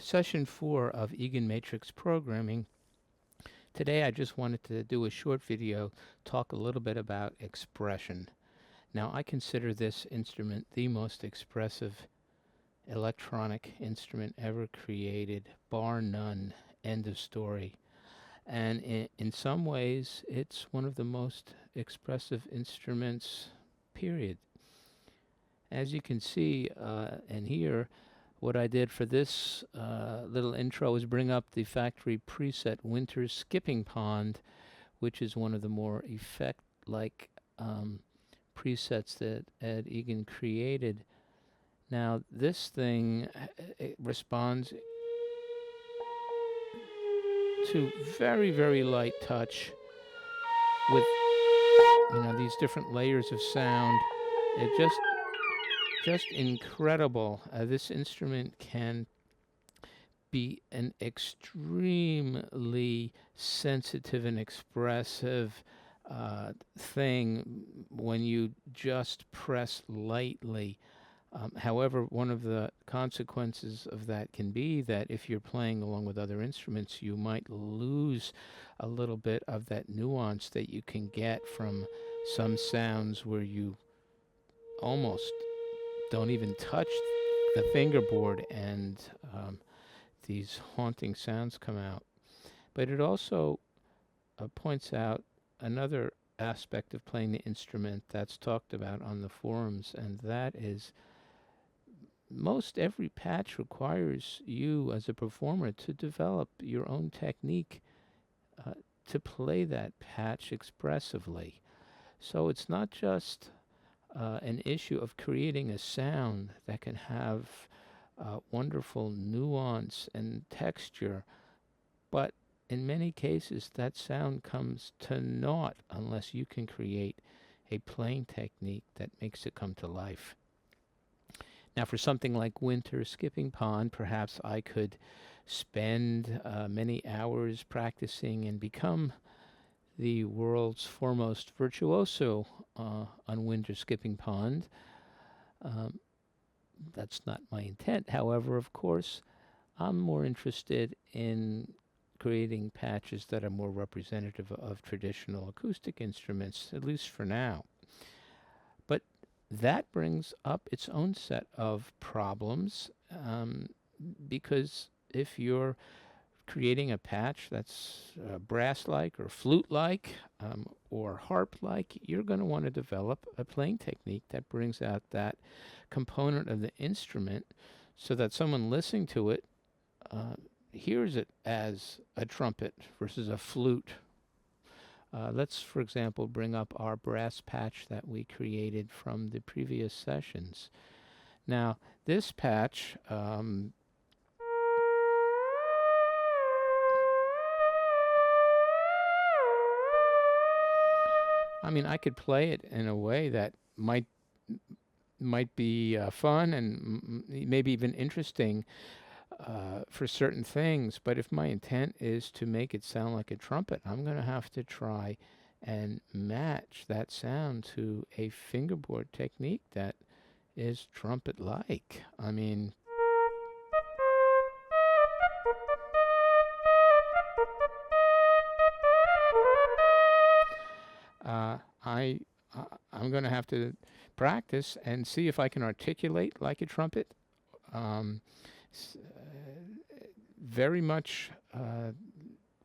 Session 4 of EaganMatrix Programming. Today I just wanted to do a short video, talk a little bit about expression. Now I consider this instrument the most expressive electronic instrument ever created, bar none, end of story. And in some ways it's one of the most expressive instruments, period. As you can see and hear, what I did for this little intro is bring up the factory preset Winter Skipping Pond, which is one of the more effect-like presets that Ed Egan created. Now this thing it responds to very, very light touch with these different layers of sound. It just incredible. This instrument can be an extremely sensitive and expressive thing when you just press lightly. However, one of the consequences of that can be that if you're playing along with other instruments, you might lose a little bit of that nuance that you can get from some sounds where you almost don't even touch the fingerboard and these haunting sounds come out. But it also points out another aspect of playing the instrument that's talked about on the forums, and that is most every patch requires you as a performer to develop your own technique to play that patch expressively. So it's not just an issue of creating a sound that can have wonderful nuance and texture, but in many cases that sound comes to naught unless you can create a playing technique that makes it come to life. Now for something like Winter Skipping Pond, perhaps I could spend many hours practicing and become the world's foremost virtuoso on Winter Skipping Pond. That's not my intent. However, of course, I'm more interested in creating patches that are more representative of traditional acoustic instruments, at least for now. But that brings up its own set of problems because if you're creating a patch that's brass-like or flute-like or harp-like, you're going to want to develop a playing technique that brings out that component of the instrument so that someone listening to it hears it as a trumpet versus a flute. Let's, for example, bring up our brass patch that we created from the previous sessions. Now, this patch I could play it in a way that might be fun and maybe even interesting for certain things, but if my intent is to make it sound like a trumpet, I'm going to have to try and match that sound to a fingerboard technique that is trumpet-like. I'm going to have to practice and see if I can articulate like a trumpet. Very much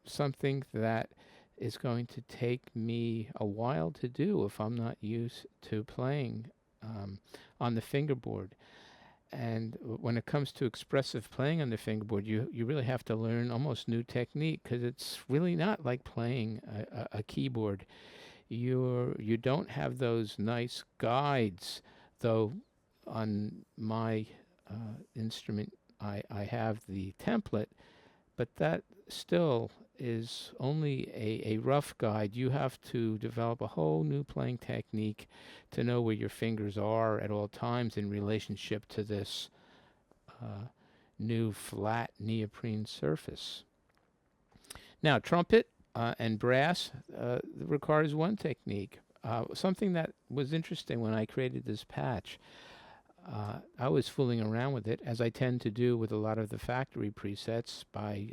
something that is going to take me a while to do if I'm not used to playing on the fingerboard. And when it comes to expressive playing on the fingerboard, you really have to learn almost new technique because it's really not like playing a keyboard. You don't have those nice guides, though on my instrument I have the template, but that still is only a rough guide. You have to develop a whole new playing technique to know where your fingers are at all times in relationship to this new flat neoprene surface. Now, trumpet and brass requires one technique. Something that was interesting when I created this patch, I was fooling around with it, as I tend to do with a lot of the factory presets, by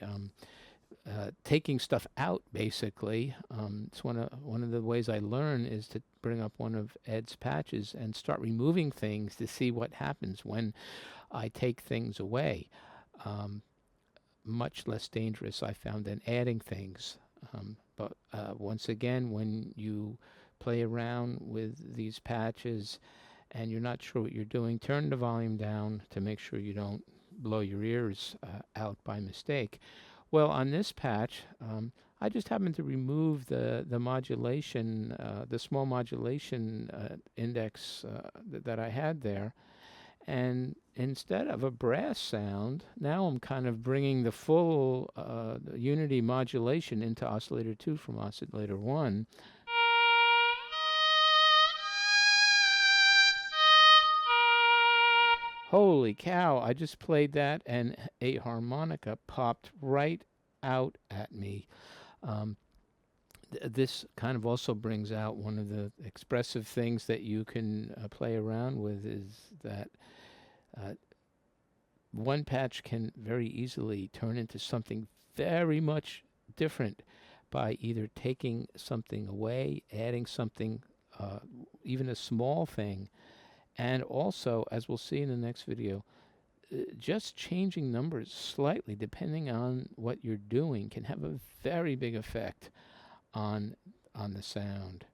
taking stuff out. Basically, it's one of the ways I learn is to bring up one of Ed's patches and start removing things to see what happens when I take things away. Much less dangerous, I found, than adding things. But once again, when you play around with these patches and you're not sure what you're doing, turn the volume down to make sure you don't blow your ears out by mistake. Well, on this patch, I just happened to remove the modulation, the small modulation index that I had there. And instead of a brass sound, now I'm kind of bringing the full unity modulation into oscillator 2 from oscillator 1. Holy cow, I just played that and a harmonica popped right out at me. This kind of also brings out one of the expressive things that you can play around with, is that one patch can very easily turn into something very much different by either taking something away, adding something, even a small thing, and also, as we'll see in the next video, just changing numbers slightly depending on what you're doing can have a very big effect on the sound.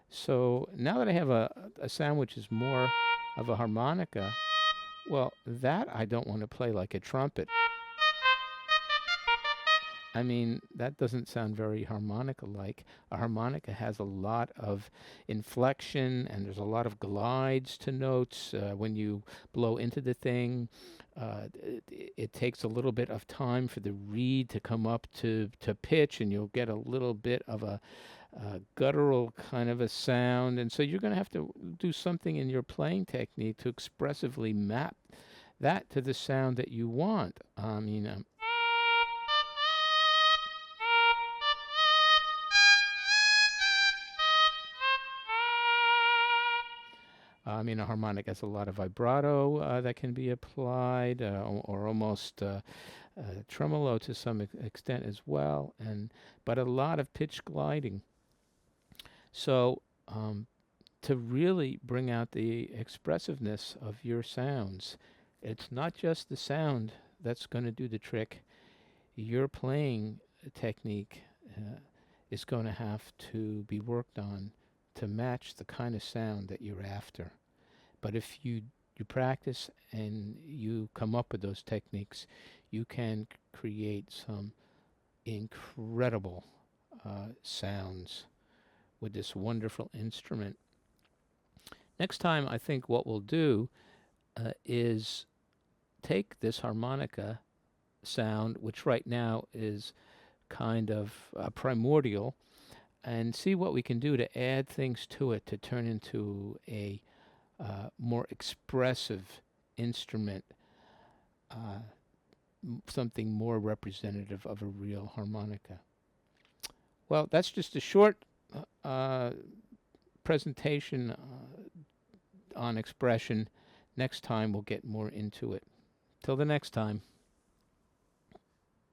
So now that I have a sound which is more of a harmonica, well, that I don't want to play like a trumpet. I mean, that doesn't sound very harmonica-like. A harmonica has a lot of inflection, and there's a lot of glides to notes. When you blow into the thing, it takes a little bit of time for the reed to come up to pitch, and you'll get a little bit of a guttural kind of a sound. And so you're going to have to do something in your playing technique to expressively map that to the sound that you want. A harmonic has a lot of vibrato that can be applied, or almost tremolo to some extent as well, but a lot of pitch gliding. So to really bring out the expressiveness of your sounds, it's not just the sound that's going to do the trick. Your playing technique is going to have to be worked on to match the kind of sound that you're after. But if you practice and you come up with those techniques, you can create some incredible sounds with this wonderful instrument. Next time, I think what we'll do is take this harmonica sound, which right now is kind of primordial, and see what we can do to add things to it to turn into a more expressive instrument, something more representative of a real harmonica. Well, that's just a short presentation on expression. Next time we'll get more into it. Till the next time.